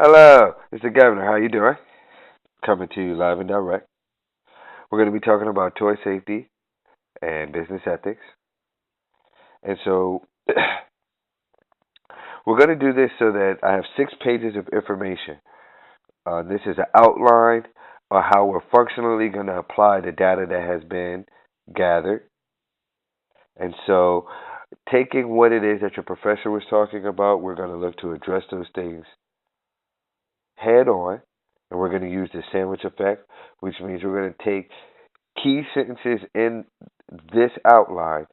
Hello, it's the governor. How you doing? Coming to you live and direct. We're going to be talking about toy safety and business ethics. And so we're going to do this so that I have 6 pages of information. This is an outline of how we're functionally going to apply the data that has been gathered. And so, taking what it is that your professor was talking about, we're going to look to address those things head on. And we're going to use the sandwich effect, which means we're going to take key sentences in this outline,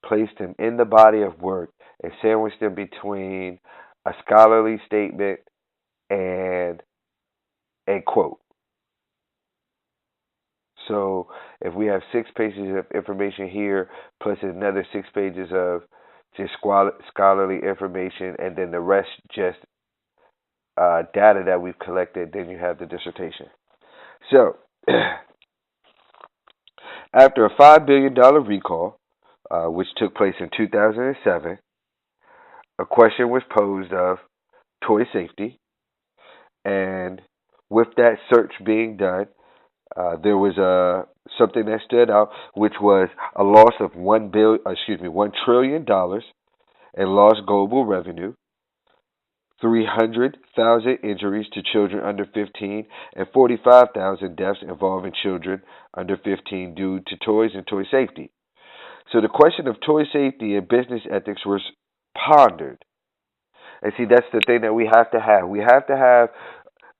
place them in the body of work, and sandwich them between a scholarly statement and a quote. So if we have 6 pages of information here, plus another 6 pages of just scholarly information, and then the rest just data that we've collected, then you have the dissertation. So after a $5 billion recall, which took place in 2007, a question was posed of toy safety, and with that search being done, there was something that stood out, which was a loss of $1 trillion in lost global revenue, 300,000 injuries to children under 15, and 45,000 deaths involving children under 15 due to toys and toy safety. So the question of toy safety and business ethics was pondered. And see, that's the thing that we have to have. We have to have,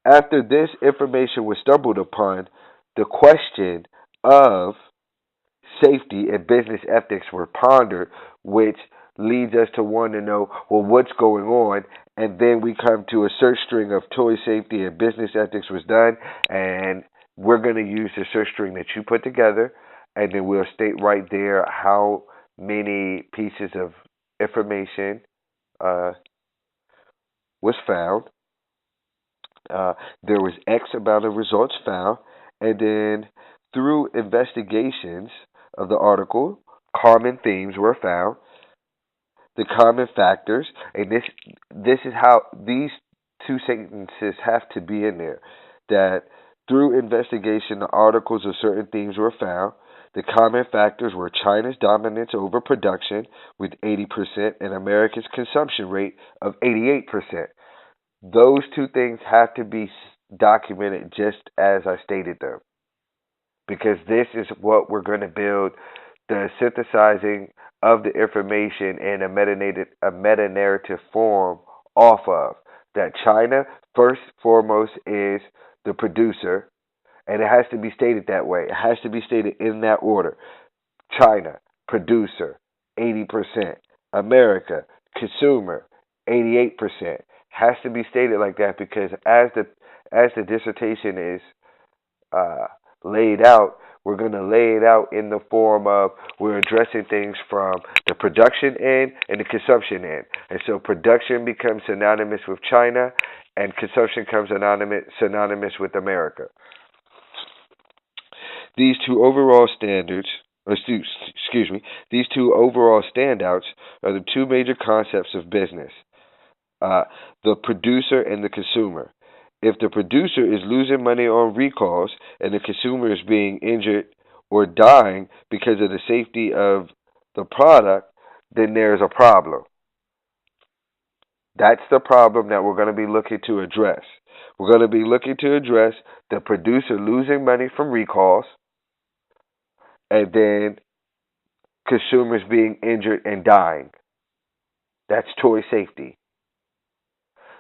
after this information was stumbled upon, the question of safety and business ethics were pondered, which leads us to want to know, well, what's going on? And then we come to a search string of toy safety and business ethics was done, and we're going to use the search string that you put together, and then we'll state right there how many pieces of information uh, was found. There was X amount of results found, and then through investigations of the article, common themes were found, the common factors, and this is how these two sentences have to be in there. That through investigation, the articles of certain themes were found. The common factors were China's dominance over production with 80% and America's consumption rate of 88%. Those two things have to be documented just as I stated them, because this is what we're going to build the synthesizing of the information in a meta narrative form off of. That China, first foremost, is the producer, and it has to be stated that way. It has to be stated in that order. China, producer, 80%. America, consumer, 88%. Has to be stated like that because as the dissertation is uh, laid out, we're going to lay it out in the form of we're addressing things from the production end and the consumption end. And so production becomes synonymous with China, and consumption comes synonymous with America. These two overall standards, excuse me, these two overall standouts are the two major concepts of business, uh, the producer and the consumer. If the producer is losing money on recalls and the consumer is being injured or dying because of the safety of the product, then there's a problem. That's the problem that we're going to be looking to address. We're going to be looking to address the producer losing money from recalls and then consumers being injured and dying. That's toy safety.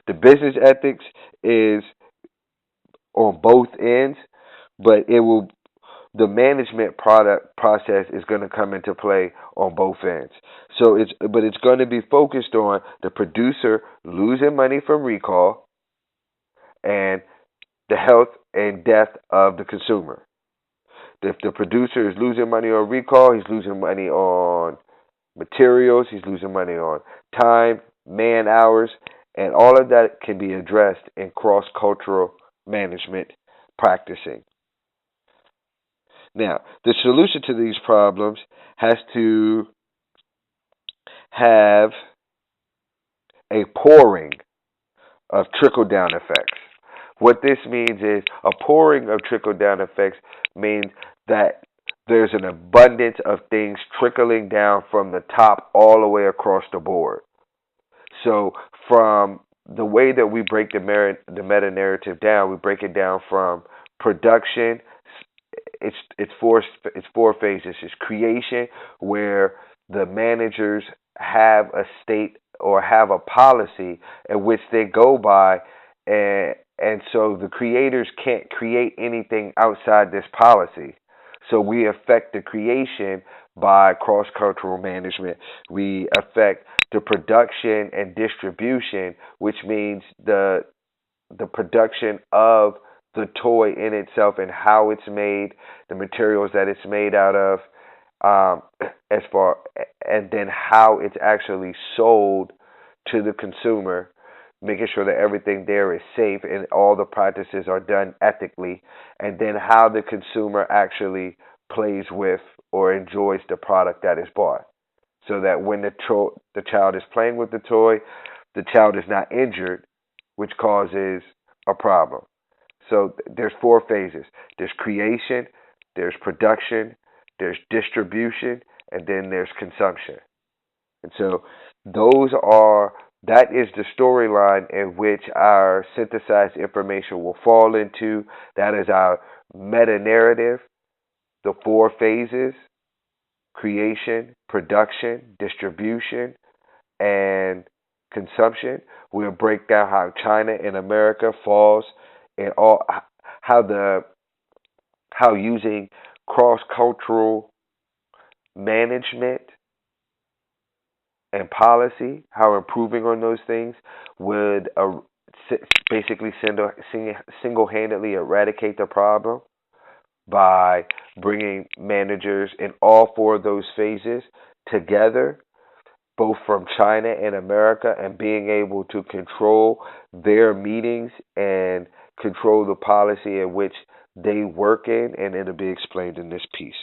The business ethics is on both ends, but it will the management product process is going to come into play on both ends. So it's going to be focused on the producer losing money from recall and the health and death of the consumer. If the producer is losing money on recall, he's losing money on materials, he's losing money on time, man hours, and all of that can be addressed in cross cultural management practicing. Now, the solution to these problems has to have a pouring of trickle down effects. What this means is a pouring of trickle down effects means that there's an abundance of things trickling down from the top all the way across the board. So from the way that we break the meta narrative down, we break it down from production. It's four phases. It's creation, where the managers have a state or have a policy in which they go by, and so the creators can't create anything outside this policy. So we affect the creation by cross cultural management. We affect the production and distribution, which means the production of the toy in itself and how it's made, the materials that it's made out of, as far and then how it's actually sold to the consumer, making sure that everything there is safe and all the practices are done ethically, and then how the consumer actually plays with or enjoys the product that is bought, so that when the child is playing with the toy, the child is not injured, which causes a problem. So there's four phases. There's creation, there's production, there's distribution, and then there's consumption. And so those are that is the storyline in which our synthesized information will fall into. That is our meta narrative, the four phases: creation, production, distribution, and consumption. We'll break down how China and America falls in all how the how using cross cultural management and policy, how improving on those things would basically single handedly eradicate the problem by bringing managers in all four of those phases together, both from China and America, and being able to control their meetings and control the policy in which they work in, and it'll be explained in this piece.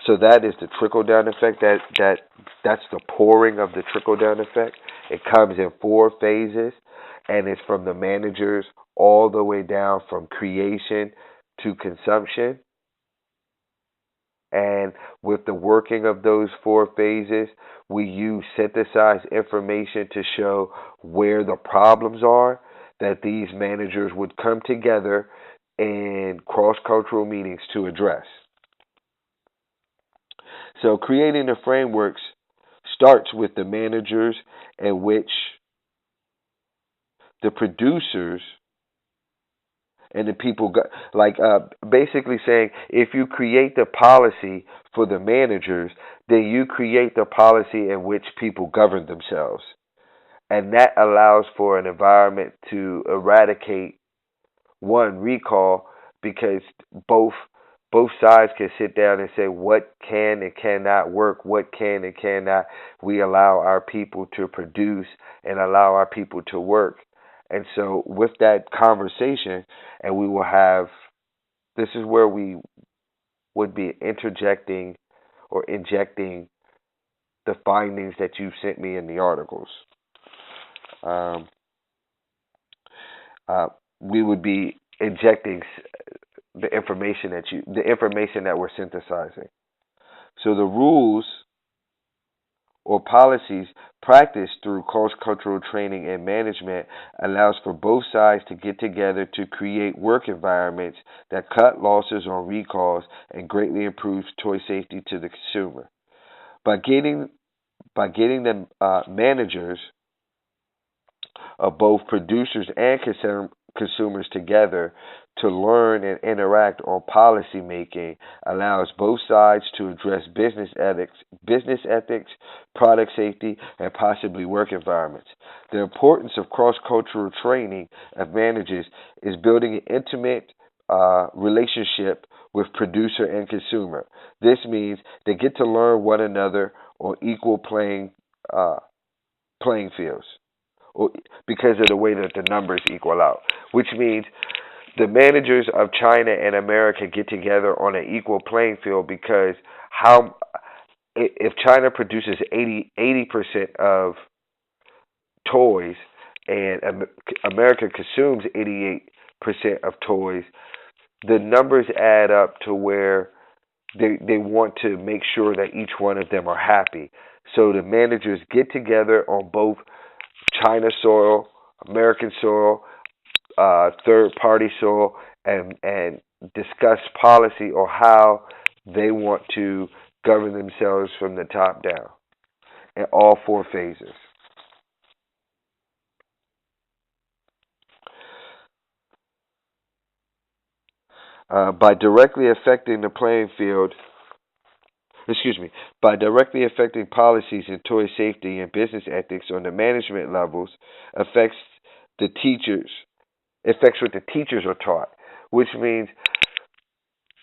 So that is the trickle down effect. That's the pouring of the trickle down effect. It comes in four phases, and it's from the managers all the way down from creation to consumption. And with the working of those four phases, we use synthesized information to show where the problems are that these managers would come together in cross cultural meetings to address. So creating the frameworks starts with the managers, in which the producers and the people got basically saying, if you create the policy for the managers, then you create the policy in which people govern themselves, and that allows for an environment to eradicate one recall, because both both sides can sit down and say what can and cannot work, what can and cannot we allow our people to produce and allow our people to work. And so with that conversation, and we will have, this is where we would be interjecting or injecting the findings that you sent me in the articles. Um, uh, we would be injecting the information that we're synthesizing. So the rules or policies practiced through cross-cultural training and management allows for both sides to get together to create work environments that cut losses on recalls and greatly improves toy safety to the consumer. By getting the managers of both producers and consumers together to learn and interact on policy making allows both sides to address business ethics, product safety, and possibly work environments. The importance of cross-cultural training of managers is building an intimate relationship with producer and consumer. This means they get to learn one another on equal playing fields, or because of the way that the numbers equal out, which means the managers of China and America get together on an equal playing field, because how if China produces 80% of toys, and America consumes 88% of toys, the numbers add up to where they want to make sure that each one of them are happy. So the managers get together on both China soil, American soil, third party soil, and discuss policy or how they want to govern themselves from the top down in all four phases. By directly affecting the playing field, excuse me, by directly affecting policies in toy safety and business ethics on the management levels, affects the teachers, affects what the teachers are taught, which means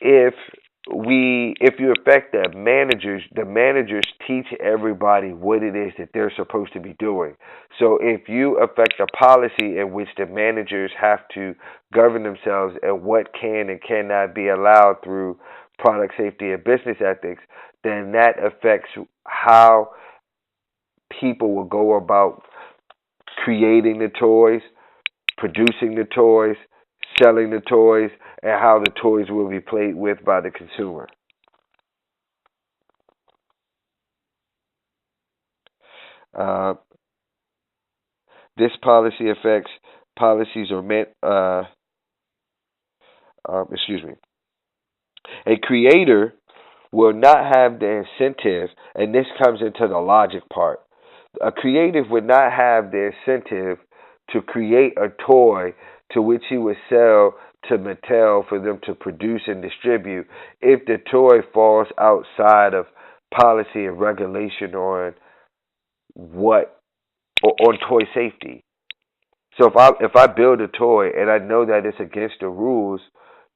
if if you affect the managers teach everybody what it is that they're supposed to be doing. So if you affect a policy in which the managers have to govern themselves and what can and cannot be allowed through product safety and business ethics, then that affects how people will go about creating the toys, producing the toys, selling the toys, and how the toys will be played with by the consumer. Uh, this policy affects policies or meant. Excuse me. A creator will not have the incentive, and this comes into the logic part. A creative would not have the incentive to create a toy to which he would sell to Mattel for them to produce and distribute if the toy falls outside of policy and regulation on what on toy safety. So if I build a toy and I know that it's against the rules,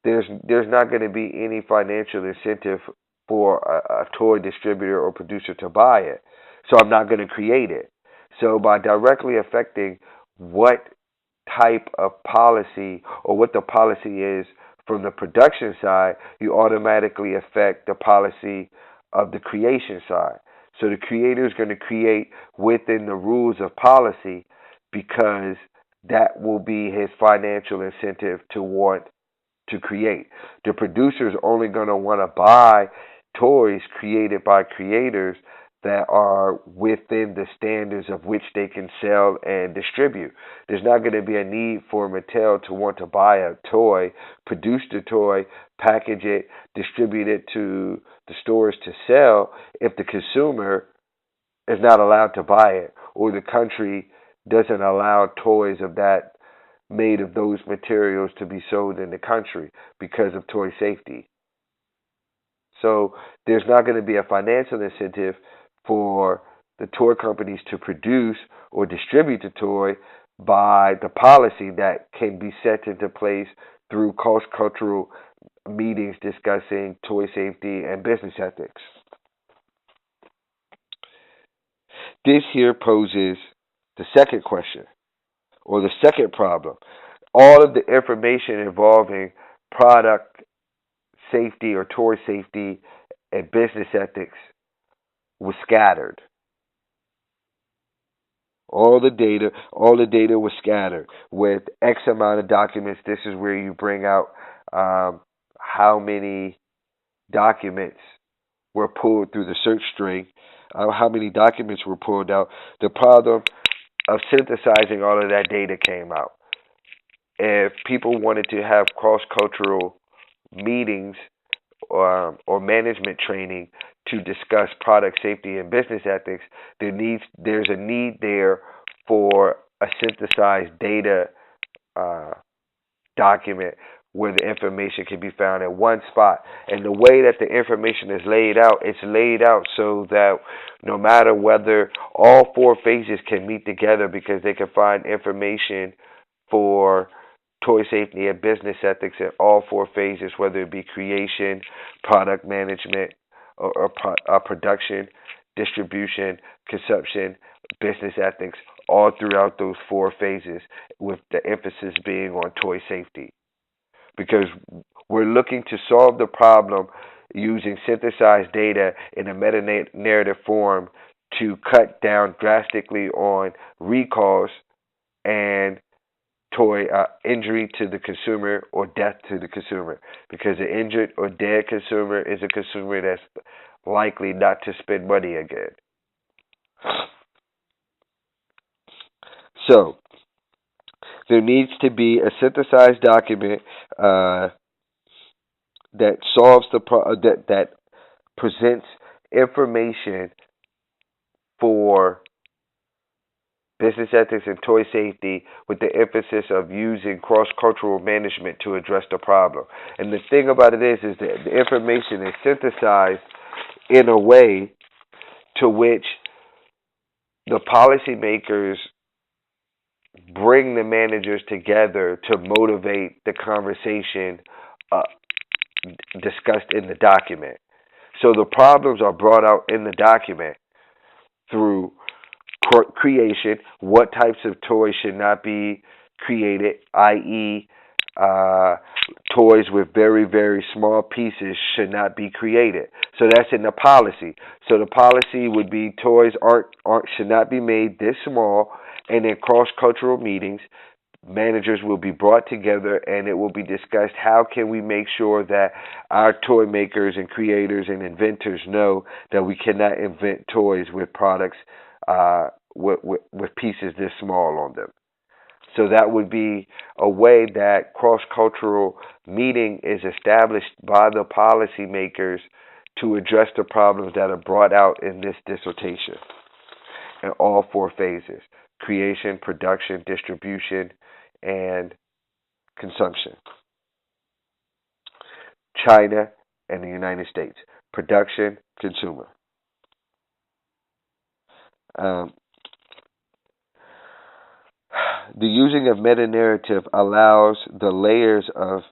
there's not going to be any financial incentive for a toy distributor or producer to buy it. So I'm not going to create it. So by directly affecting what type of policy or what the policy is from the production side, you automatically affect the policy of the creation side. So the creator is going to create within the rules of policy because that will be his financial incentive to want to create. The producer is only going to want to buy toys created by creators that are within the standards of which they can sell and distribute. There's not going to be a need for Mattel to want to buy a toy, produce the toy, package it, distribute it to the stores to sell if the consumer is not allowed to buy it or the country doesn't allow toys of that made of those materials to be sold in the country because of toy safety. So there's not going to be a financial incentive for the toy companies to produce or distribute the toy by the policy that can be set into place through cross-cultural meetings discussing toy safety and business ethics. This here poses the second question or the second problem. All of the information involving product safety or toy safety and business ethics was scattered. All the data was scattered with X amount of documents. This is where you bring out how many documents were pulled through the search string, how many documents were pulled out. The problem of synthesizing all of that data came out. If people wanted to have cross cultural meetings or management training to discuss product safety and business ethics, there's a need there for a synthesized data uh, document where the information can be found in one spot. And the way that the information is laid out, it's laid out so that no matter whether all four phases can meet together because they can find information for toy safety and business ethics in all four phases, whether it be creation, product management, or production, distribution, consumption, business ethics, all throughout those four phases, with the emphasis being on toy safety. Because we're looking to solve the problem using synthesized data in a meta narrative form to cut down drastically on recalls and toy injury to the consumer or death to the consumer, because an injured or dead consumer is a consumer that's likely not to spend money again. So there needs to be a synthesized document uh, that solves that presents information for business ethics and toy safety, with the emphasis of using cross-cultural management to address the problem. And the thing about it is that the information is synthesized in a way to which the policymakers bring the managers together to motivate the conversation uh, discussed in the document. So the problems are brought out in the document through creation, what types of toys should not be created, i.e., uh, toys with very, very small pieces should not be created. So that's in the policy. So the policy would be toys aren't should not be made this small, and in cross cultural meetings, managers will be brought together and it will be discussed how can we make sure that our toy makers and creators and inventors know that we cannot invent toys with products with pieces this small on them. So that would be a way that cross-cultural meeting is established by the policymakers to address the problems that are brought out in this dissertation in all four phases: creation, production, distribution, and consumption. China and the United States. Production, consumer. Um, the using of meta narrative allows the layers of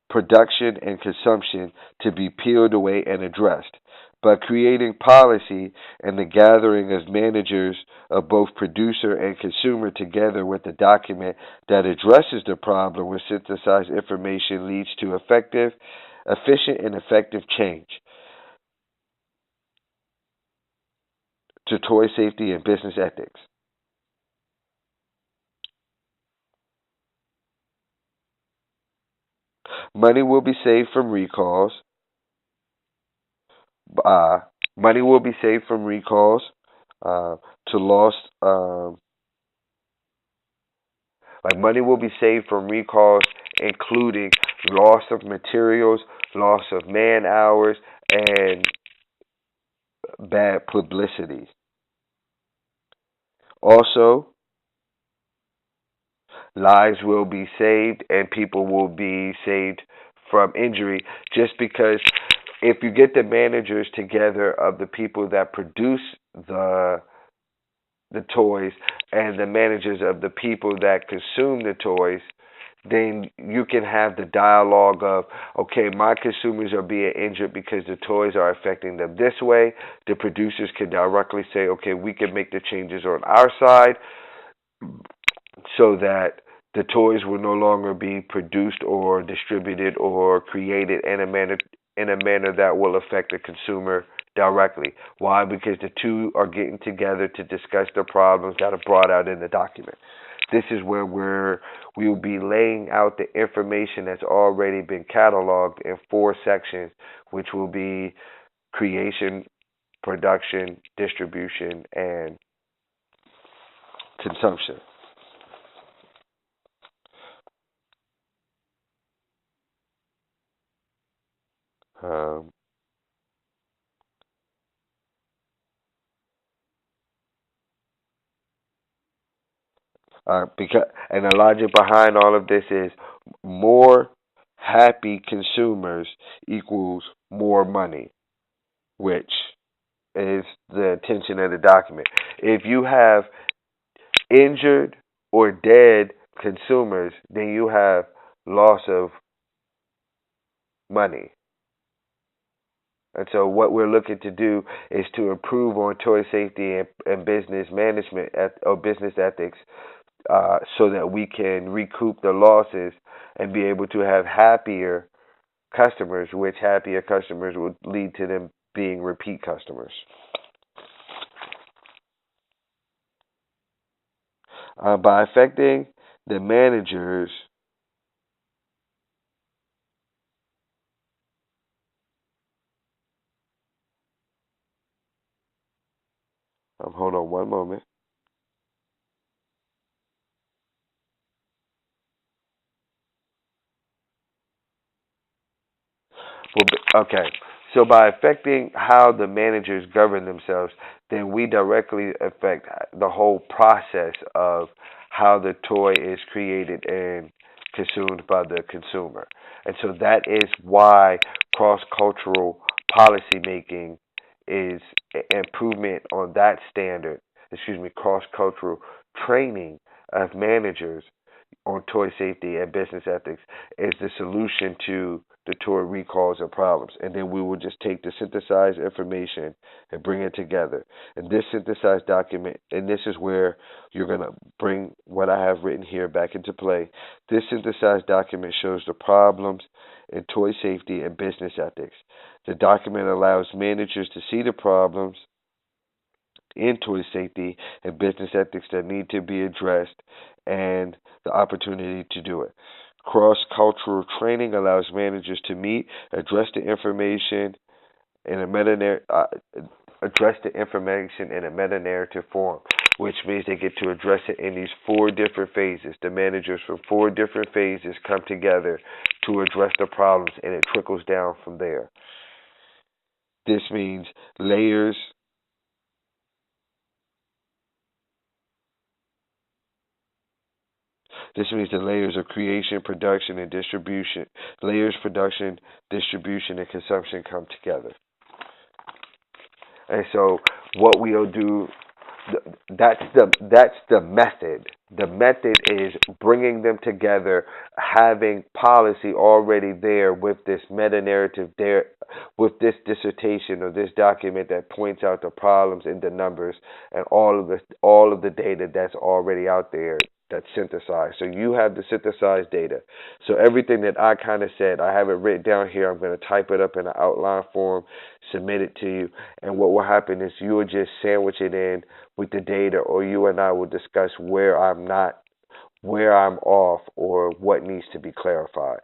production and consumption to be peeled away and addressed. By creating policy and the gathering of managers of both producer and consumer together with a document that addresses the problem with synthesized information leads to efficient and effective change to toy safety and business ethics. Money will be saved from recalls. Uh, Money will be saved from recalls uh, to lost. Like money will be saved from recalls, including loss of materials, loss of man hours, and bad publicity. Also, lives will be saved and people will be saved from injury, just because if you get the managers together of the people that produce the the toys and the managers of the people that consume the toys, then you can have the dialogue of, okay, my consumers are being injured because the toys are affecting them this way. The producers can directly say, okay, we can make the changes on our side so that the toys will no longer be produced or distributed or created in a manner that will affect the consumer directly. Why? Because the two are getting together to discuss the problems that are brought out in the document. This is where we will be laying out the information that's already been cataloged in four sections, which will be creation, production, distribution, and consumption. Um, because and the logic behind all of this is more happy consumers equals more money, which is the intention of the document. If you have injured or dead consumers, then you have loss of money. And so, what we're looking to do is to improve on toy safety and business management or business ethics, so that we can recoup the losses and be able to have happier customers, which happier customers would lead to them being repeat customers. By affecting the managers, hold on one moment. Okay. So by affecting how the managers govern themselves, then we directly affect the whole process of how the toy is created and consumed by the consumer. And so that is why cross-cultural policy making is improvement on that standard. Cross-cultural training of managers on toy safety and business ethics is the solution to the toy recalls and problems. And then we will just take the synthesized information and bring it together. And this synthesized document, and this is where you're going to bring what I have written here back into play. This synthesized document shows the problems in toy safety and business ethics. The document allows managers to see the problems in toy safety and business ethics that need to be addressed and the opportunity to do it. Cross cultural training allows managers to meet, address the information in a meta narrative form, which means they get to address it in these four different phases. The managers from four different phases come together to address the problems, and it trickles down from there. This means layers This means the layers of creation, production, and distribution. Layers, production, distribution, and consumption come together. And so, what we'll do, that's the method. The method is bringing them together, having policy already there with this meta narrative there, with this dissertation or this document that points out the problems in the numbers and all of the data that's already out there that's synthesized. So you have the synthesized data. So everything that I kind of said, I have it written down here. I'm going to type it up in an outline form, submit it to you, and what will happen is you will just sandwich it in with the data, or you and I will discuss where I'm off, or what needs to be clarified.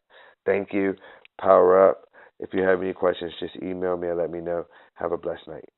Thank you. Power up. If you have any questions, just email me and let me know. Have a blessed night.